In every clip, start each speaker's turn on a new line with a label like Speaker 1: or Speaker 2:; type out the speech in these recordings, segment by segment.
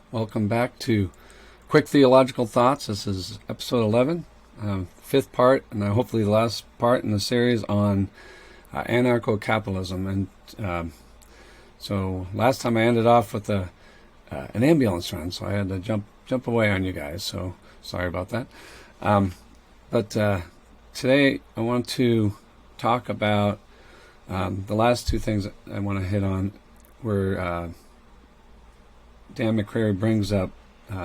Speaker 1: Welcome back to Quick Theological Thoughts. This is episode 11, fifth part, and hopefully the last part in the series on Anarcho Capitalism. And so last time I ended off with an ambulance run, so I had to jump away on you guys. So sorry about that. But today I want to talk about the last two things I want to hit on were Dan McCreary brings up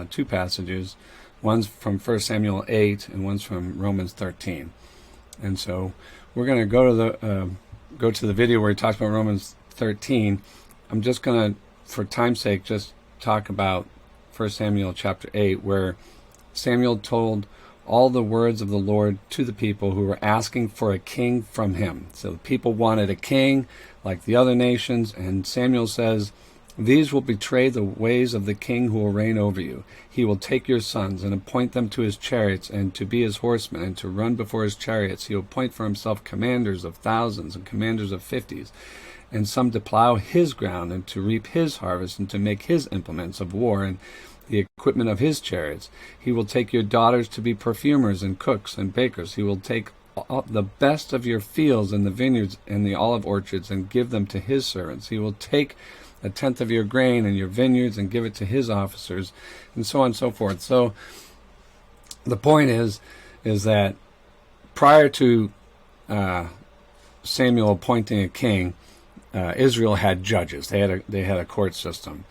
Speaker 1: two passages. One's from 1 Samuel 8 and one's from Romans 13. And so we're going to go to the video where he talks about Romans 13. I'm just going to, for time's sake, just talk about 1 Samuel chapter 8, where Samuel told all the words of the Lord to the people who were asking for a king from him. So the people wanted a king like the other nations, and Samuel says, "These will betray the ways of the king who will reign over you. He will take your sons and appoint them to his chariots and to be his horsemen and to run before his chariots. He will appoint for himself commanders of thousands and commanders of fifties, and some to plow his ground and to reap his harvest and to make his implements of war and the equipment of his chariots. He will take your daughters to be perfumers and cooks and bakers. He will take the best of your fields and the vineyards and the olive orchards and give them to his servants. He will take a tenth of your grain and your vineyards and give it to his officers," and so on and so forth. So the point is that prior to Samuel appointing a king, Israel had judges. They had a court system,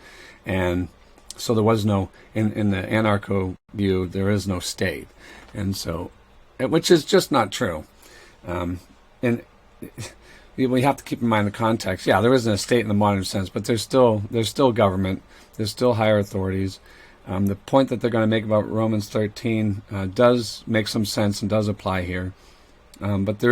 Speaker 1: and so there was no, in the anarcho view, there is no state, and so, which is just not true. And we have to keep in mind the context. Yeah, there isn't a state in the modern sense, but there's still government. There's still higher authorities. The point that they're going to make about Romans 13 does make some sense and does apply here. But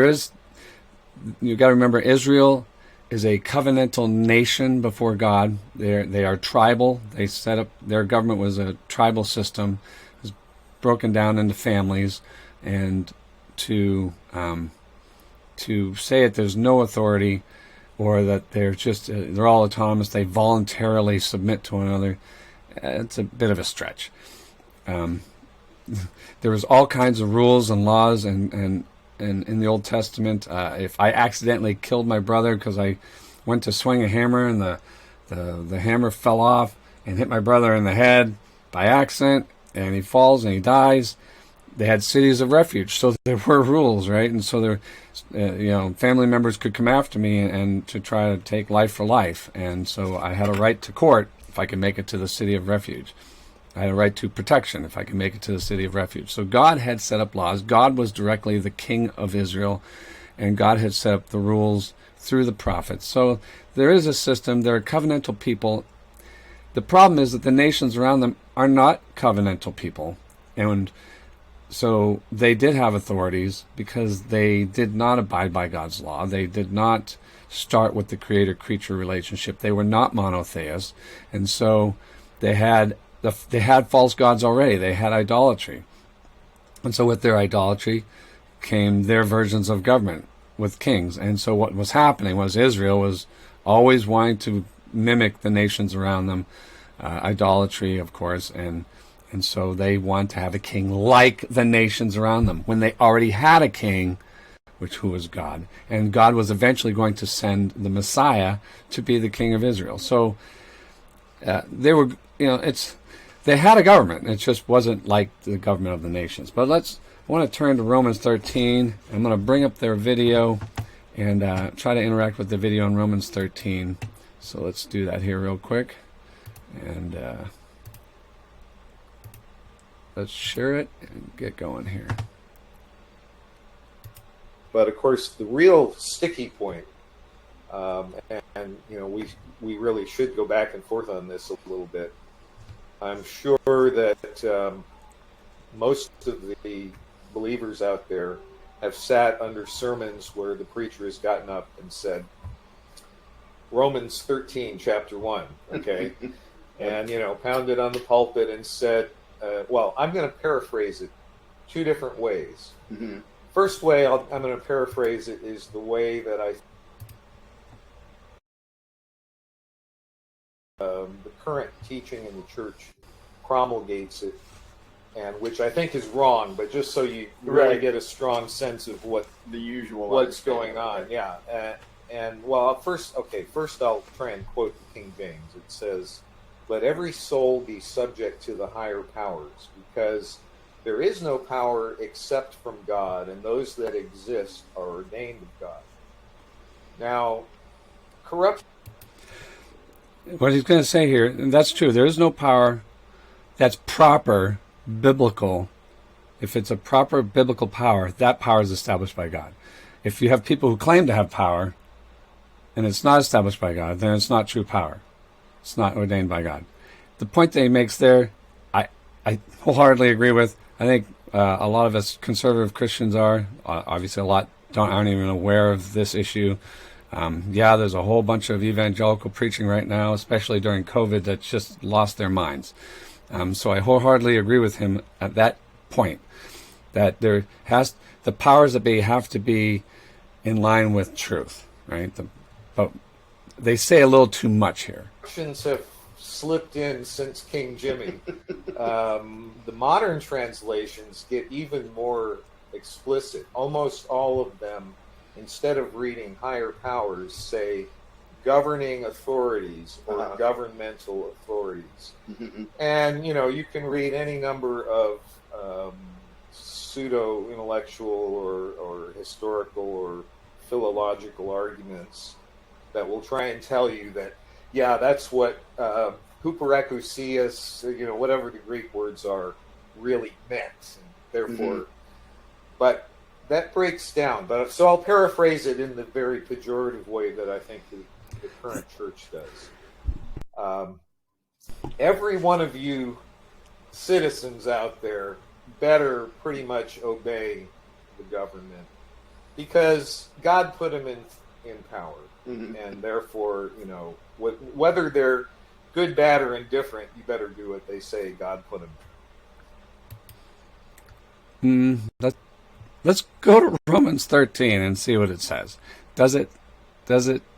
Speaker 1: you've got to remember, Israel is a covenantal nation before God. They are tribal. They set up, their government was a tribal system. It was broken down into families, and to say that there's no authority or that they're all autonomous, they voluntarily submit to one another, it's a bit of a stretch. There was all kinds of rules and laws and in the Old Testament. If I accidentally killed my brother because I went to swing a hammer and the hammer fell off and hit my brother in the head by accident, and he falls and he dies, they had cities of refuge. So there were rules, right? And so there, family members could come after me and to try to take life for life. And so I had a right to court if I could make it to the city of refuge. I had a right to protection if I could make it to the city of refuge. So God had set up laws. God was directly the king of Israel, and God had set up the rules through the prophets. So there is a system. They're a covenantal people. The problem is that the nations around them are not covenantal people. And so they did have authorities because they did not abide by God's law. They did not start with the creator-creature relationship. They were not monotheists. And so they had false gods already. They had idolatry. And so with their idolatry came their versions of government with kings. And so what was happening was Israel was always wanting to mimic the nations around them, idolatry, of course, and so they want to have a king like the nations around them when they already had a king, who was God. And God was eventually going to send the Messiah to be the king of Israel. So they were, they had a government. It just wasn't like the government of the nations. But I want to turn to Romans 13. I'm going to bring up their video and try to interact with the video in Romans 13. So let's do that here real quick. And let's share it and get going here.
Speaker 2: But of course, the real sticky point, and we really should go back and forth on this a little bit. I'm sure that most of the believers out there have sat under sermons where the preacher has gotten up and said, Romans 13, chapter 1, okay, and pounded on the pulpit and said, well, I'm going to paraphrase it two different ways. Mm-hmm. First way I'm going to paraphrase it is the way that I the current teaching in the church promulgates it, and which I think is wrong. But just so you really get a strong sense of what
Speaker 3: the usual
Speaker 2: what's going on, yeah. And well, first I'll try and quote the King James. It says, "Let every soul be subject to the higher powers, because there is no power except from God, and those that exist are ordained of God." Now, corruption.
Speaker 1: What he's going to say here, and that's true, there is no power that's proper, biblical. If it's a proper biblical power, that power is established by God. If you have people who claim to have power, and it's not established by God, then it's not true power. It's not ordained by God. The point that he makes there, I wholeheartedly agree with. I think a lot of us conservative Christians are. Obviously, a lot aren't even aware of this issue. There's a whole bunch of evangelical preaching right now, especially during COVID, that's just lost their minds. So I wholeheartedly agree with him at that point, that the powers that be have to be in line with truth, right? But they say a little too much here.
Speaker 2: Corruptions have slipped in since King Jimmy. The modern translations get even more explicit. Almost all of them, instead of reading higher powers, say governing authorities or governmental authorities. And, you can read any number of pseudo-intellectual or historical or philological arguments that will try and tell you that, that's what huperakousias, whatever the Greek words are, really meant. And therefore, but that breaks down. So I'll paraphrase it in the very pejorative way that I think the current church does. Every one of you citizens out there better pretty much obey the government, because God put them in power. And therefore, whether they're good, bad, or indifferent, you better do what they say God put them.
Speaker 1: Let's go to Romans 13 and see what it says. Does it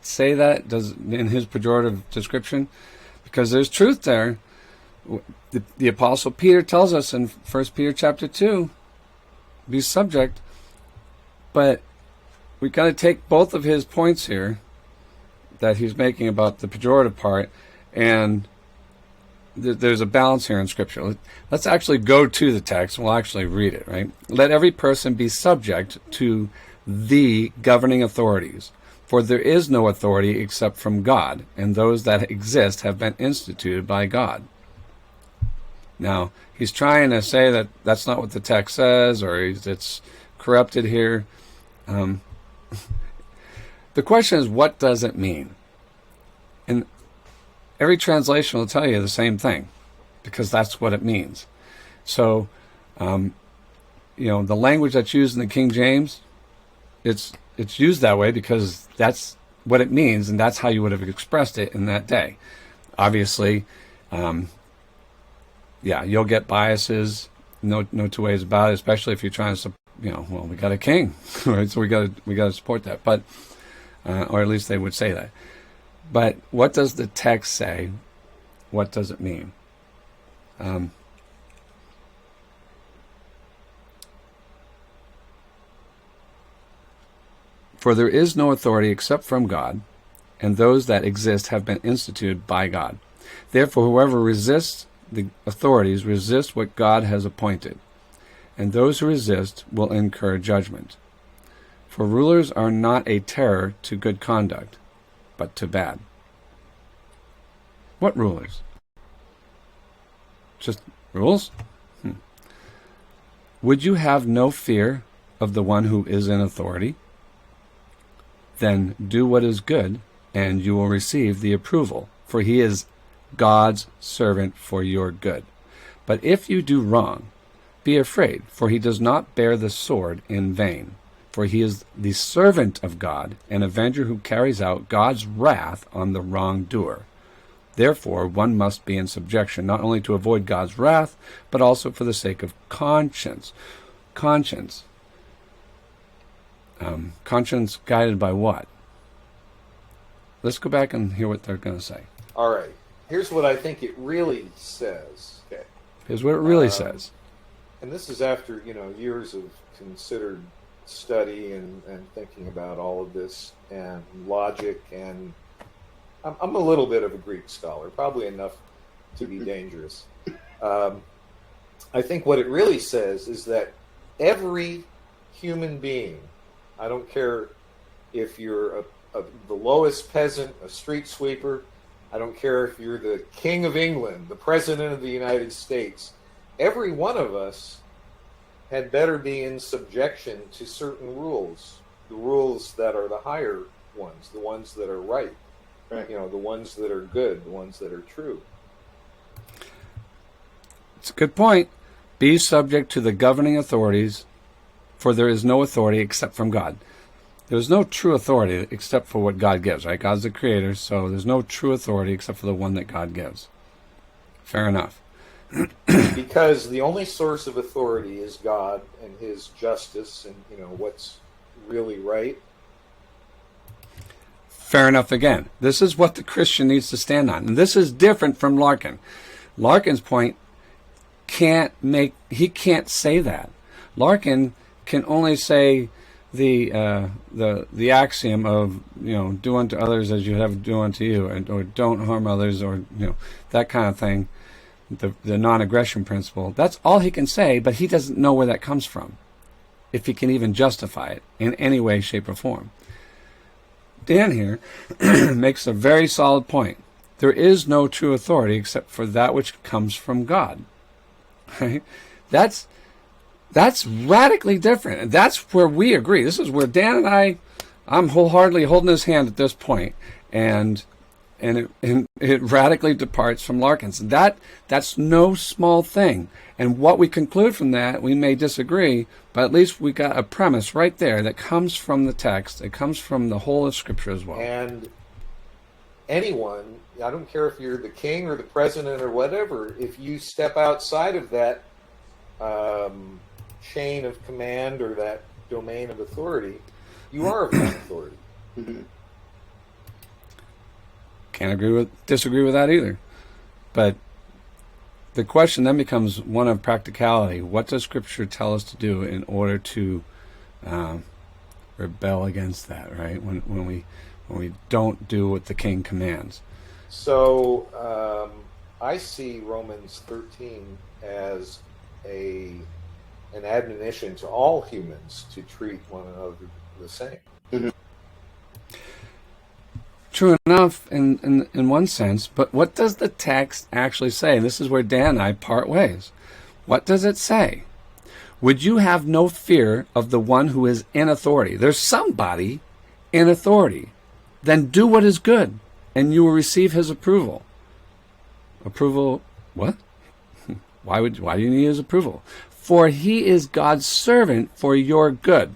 Speaker 1: say that? In his pejorative description? Because there's truth there. The Apostle Peter tells us in 1 Peter chapter 2, be subject. But we got to take both of his points here that he's making about the pejorative part, and there's a balance here in Scripture. Let's actually go to the text, and we'll actually read it, right? Let every person be subject to the governing authorities, for there is no authority except from God, and those that exist have been instituted by God. Now, he's trying to say that that's not what the text says, or it's corrupted here. The question is, what does it mean? And every translation will tell you the same thing, because that's what it means. So, the language that's used in the King James, it's used that way because that's what it means, and that's how you would have expressed it in that day. Obviously, you'll get biases. No two ways about it. Especially if you're trying to, we got a king, right? So we got to support that. But or at least they would say that. But what does the text say? What does it mean? For there is no authority except from God, and those that exist have been instituted by God. Therefore, whoever resists the authorities resists what God has appointed, and those who resist will incur judgment. For rulers are not a terror to good conduct, but to bad. What rulers? Just rules? Would you have no fear of the one who is in authority? Then do what is good, and you will receive the approval, for he is God's servant for your good. But if you do wrong, be afraid, for he does not bear the sword in vain. For he is the servant of God, an avenger who carries out God's wrath on the wrongdoer. Therefore, one must be in subjection, not only to avoid God's wrath, but also for the sake of conscience. Conscience. Conscience guided by what? Let's go back and hear what they're going to say.
Speaker 2: All right. here's what I think it really says. Okay.
Speaker 1: Here's what it really says.
Speaker 2: And this is after, years of considered study and thinking about all of this and logic. And I'm a little bit of a Greek scholar, probably enough to be dangerous. I think what it really says is that every human being, I don't care if you're the lowest peasant, a street sweeper, I don't care if you're the King of England, the President of the United States, every one of us had better be in subjection to certain rules, the rules that are the higher ones, the ones that are right, the ones that are good, the ones that are true.
Speaker 1: It's a good point. Be subject to the governing authorities, for there is no authority except from God. There's no true authority except for what God gives, right? God's the creator, so there's no true authority except for the one that God gives. Fair enough.
Speaker 2: Because the only source of authority is God and his justice and, what's really right.
Speaker 1: Fair enough again. This is what the Christian needs to stand on. And this is different from Larkin. Larkin's point he can't say that. Larkin can only say the axiom of, do unto others as you have do unto you, or don't harm others, or that kind of thing, the non-aggression principle. That's all he can say, but he doesn't know where that comes from, if he can even justify it in any way, shape, or form. Dan here makes a very solid point. There is no true authority except for that which comes from God. Right? That's radically different. And that's where we agree. This is where Dan and I'm wholeheartedly holding his hand at this point, and it radically departs from Larkin's. That's no small thing. And what we conclude from that, we may disagree, but at least we got a premise right there that comes from the text. It comes from the whole of Scripture as well.
Speaker 2: And anyone, I don't care if you're the king or the president or whatever, if you step outside of that chain of command or that domain of authority, you are of that authority.
Speaker 1: Can't disagree with that either. But the question then becomes one of practicality. What does Scripture tell us to do in order to rebel against that, right? When we don't do what the king commands.
Speaker 2: So I see Romans 13 as an admonition to all humans to treat one another the same.
Speaker 1: True enough in one sense, but what does the text actually say? And this is where Dan and I part ways. What does it say? Would you have no fear of the one who is in authority? There's somebody in authority. Then do what is good, and you will receive his approval. Approval, what? Why do you need his approval? For he is God's servant for your good.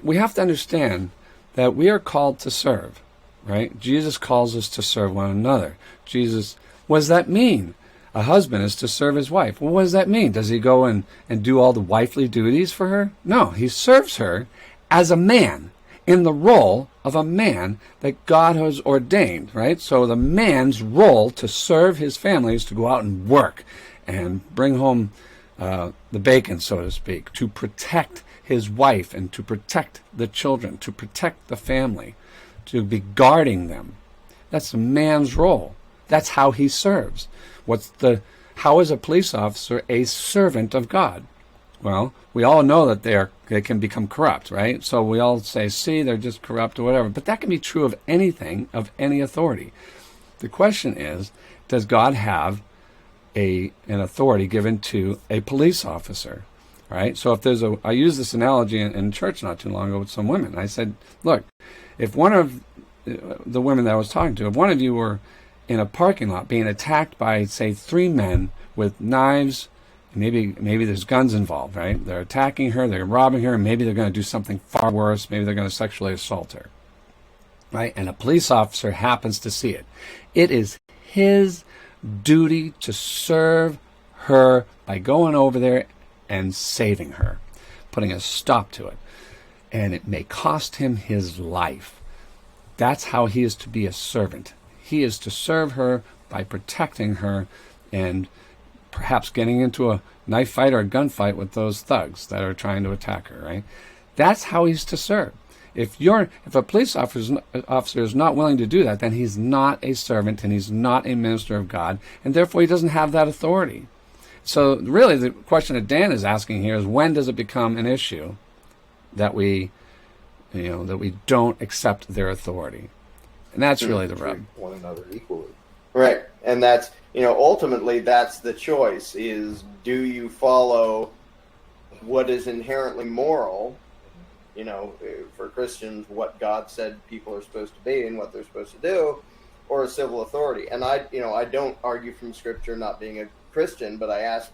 Speaker 1: We have to understand that we are called to serve, right? Jesus calls us to serve one another. What does that mean? A husband is to serve his wife. Well, what does that mean? Does he go and do all the wifely duties for her? No, he serves her as a man, in the role of a man that God has ordained, right? So the man's role to serve his family is to go out and work and bring home the bacon, so to speak, to protect his wife and to protect the children, to protect the family, to be guarding them. That's a man's role. That's how he serves. How is a police officer a servant of God? Well, we all know that they can become corrupt, right? So we all say, see, they're just corrupt or whatever. But that can be true of anything, of any authority. The question is, does God have an authority given to a police officer? Right? So if I used this analogy in church not too long ago with some women. I said, look, if one of the women that I was talking to, if one of you were in a parking lot being attacked by, say, 3 men with knives, maybe there's guns involved, right? They're attacking her, they're robbing her, and maybe they're going to do something far worse. Maybe they're going to sexually assault her, right? And a police officer happens to see it. It is his duty to serve her by going over there and saving her, putting a stop to it. And it may cost him his life. That's how he is to be a servant. He is to serve her by protecting her and perhaps getting into a knife fight or a gunfight with those thugs that are trying to attack her, right? That's how he's to serve. If a police officer is not willing to do that, then he's not a servant and he's not a minister of God, and therefore he doesn't have that authority. So really the question that Dan is asking here is, when does it become an issue that we don't accept their authority? And that's really the rub.
Speaker 2: One another equally.
Speaker 3: Right. And that's, ultimately that's the choice, is do you follow what is inherently moral, for Christians, what God said people are supposed to be and what they're supposed to do, or a civil authority. And I don't argue from Scripture, not being a Christian, but I ask,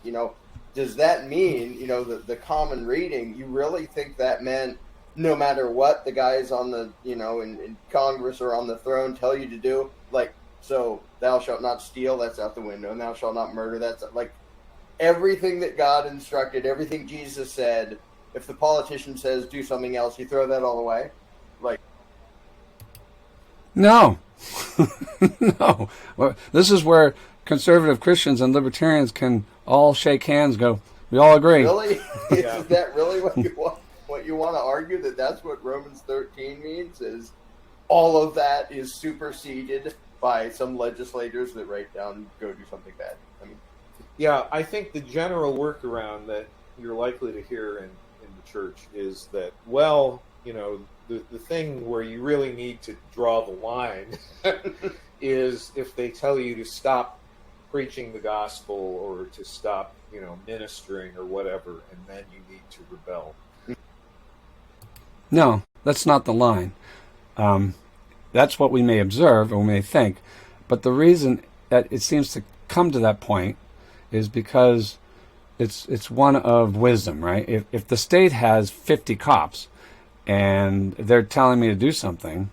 Speaker 3: does that mean, the common reading, you really think that meant no matter what the guys on the, in Congress or on the throne tell you to do, like, so thou shalt not steal, that's out the window, and thou shalt not murder, that's like everything that God instructed, everything Jesus said. If the politician says do something else, you throw that all away? Like,
Speaker 1: no. No. Well, this is where conservative Christians and libertarians can all shake hands and go, we all agree.
Speaker 3: Really? Is that really what you want to argue? That's what Romans 13 means? Is all of that is superseded by some legislators that write down, go do something bad? I mean,
Speaker 2: yeah, I think the general workaround that you're likely to hear in the church is that, the thing where you really need to draw the line is if they tell you to stop preaching the gospel or to stop, ministering or whatever, and then you need to rebel.
Speaker 1: No, that's not the line. That's what we may observe or we may think. But the reason that it seems to come to that point is because it's one of wisdom, right? If the state has 50 cops and they're telling me to do something,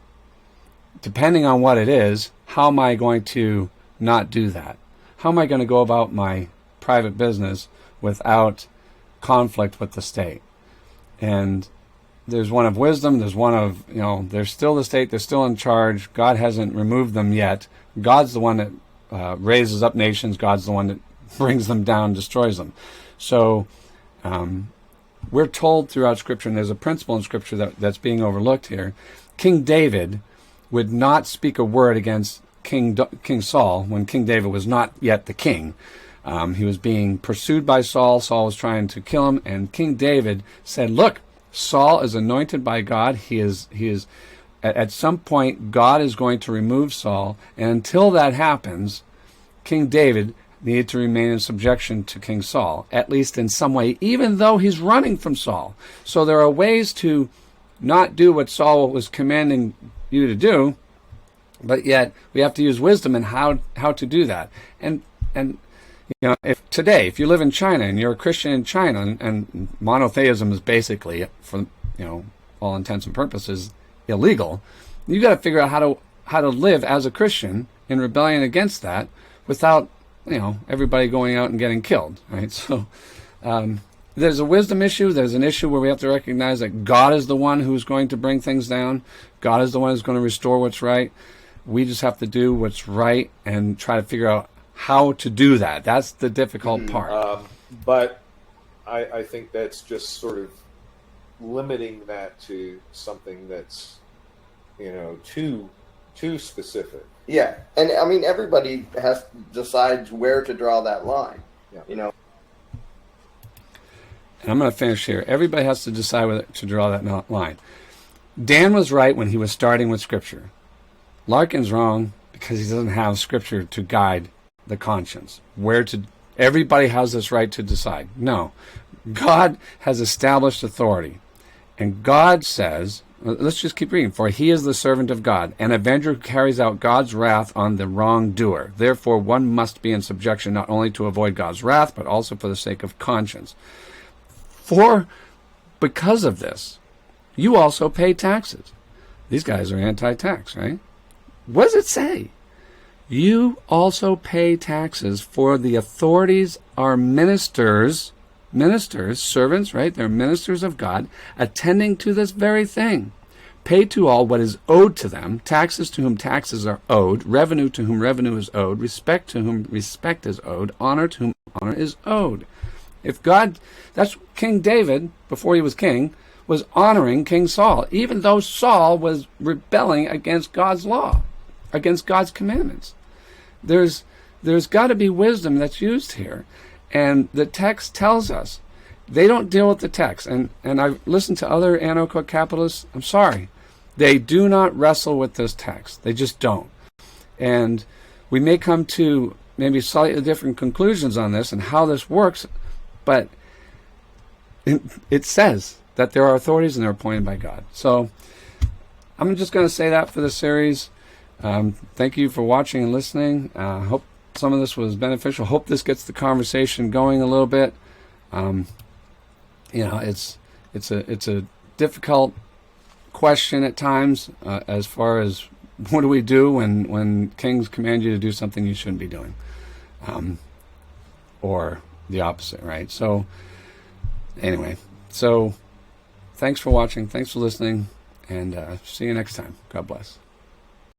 Speaker 1: depending on what it is, how am I going to not do that? How am I going to go about my private business without conflict with the state? And there's one of wisdom, there's one of, they're still the state, they're still in charge. God hasn't removed them yet. God's the one that raises up nations. God's the one that brings them down, destroys them. So we're told throughout Scripture, and there's a principle in Scripture that's being overlooked here. King David would not speak a word against King Saul when King David was not yet the king. He was being pursued by Saul. Saul was trying to kill him, and King David said, look, Saul is anointed by God. He is at some point, God is going to remove Saul, and until that happens, King David needed to remain in subjection to King Saul, at least in some way, even though he's running from Saul. So there are ways to not do what Saul was commanding you to do, but yet we have to use wisdom in how to do that. And if you live in China and you're a Christian in China, and monotheism is basically, for all intents and purposes, illegal, you got to figure out how to live as a Christian in rebellion against that without everybody going out and getting killed, right? So there's a wisdom issue. There's an issue where we have to recognize that God is the one who's going to bring things down. God is the one who's going to restore what's right. We just have to do what's right and try to figure out how to do that. That's the difficult part.
Speaker 2: But I think that's just sort of limiting that to something that's, too specific.
Speaker 3: yeah, and I mean everybody decides where to draw that line.
Speaker 2: Yeah.
Speaker 1: And I'm going to finish here. Everybody has to decide whether to draw that line. Dan was right when he was starting with Scripture. Larkin's wrong because he doesn't have Scripture to guide the conscience. Everybody has this right to decide. No. God has established authority. And God says, let's just keep reading. For he is the servant of God, an avenger who carries out God's wrath on the wrongdoer. Therefore, one must be in subjection not only to avoid God's wrath, but also for the sake of conscience. Because of this, you also pay taxes. These guys are anti-tax, right? What does it say? You also pay taxes, for the authorities are ministers, servants, right? They're ministers of God, attending to this very thing. pay to all what is owed to them, taxes to whom taxes are owed, revenue to whom revenue is owed, respect to whom respect is owed, honor to whom honor is owed. If God, that's King David, before he was king, was honoring King Saul, even though Saul was rebelling against God's law, against God's commandments. There's got to be wisdom that's used here. And the text tells us they don't deal with the text. And I've listened to other anarcho-capitalists. I'm sorry. They do not wrestle with this text. They just don't. And we may come to maybe slightly different conclusions on this and how this works, but it says that there are authorities and they're appointed by God. So I'm just going to say that for the series. Thank you for watching and listening. Hope some of this was beneficial. Hope this gets the conversation going a little bit. It's a difficult question at times as far as what do we do when kings command you to do something you shouldn't be doing, or the opposite, right? So anyway, thanks for watching, thanks for listening, and see you next time. God bless.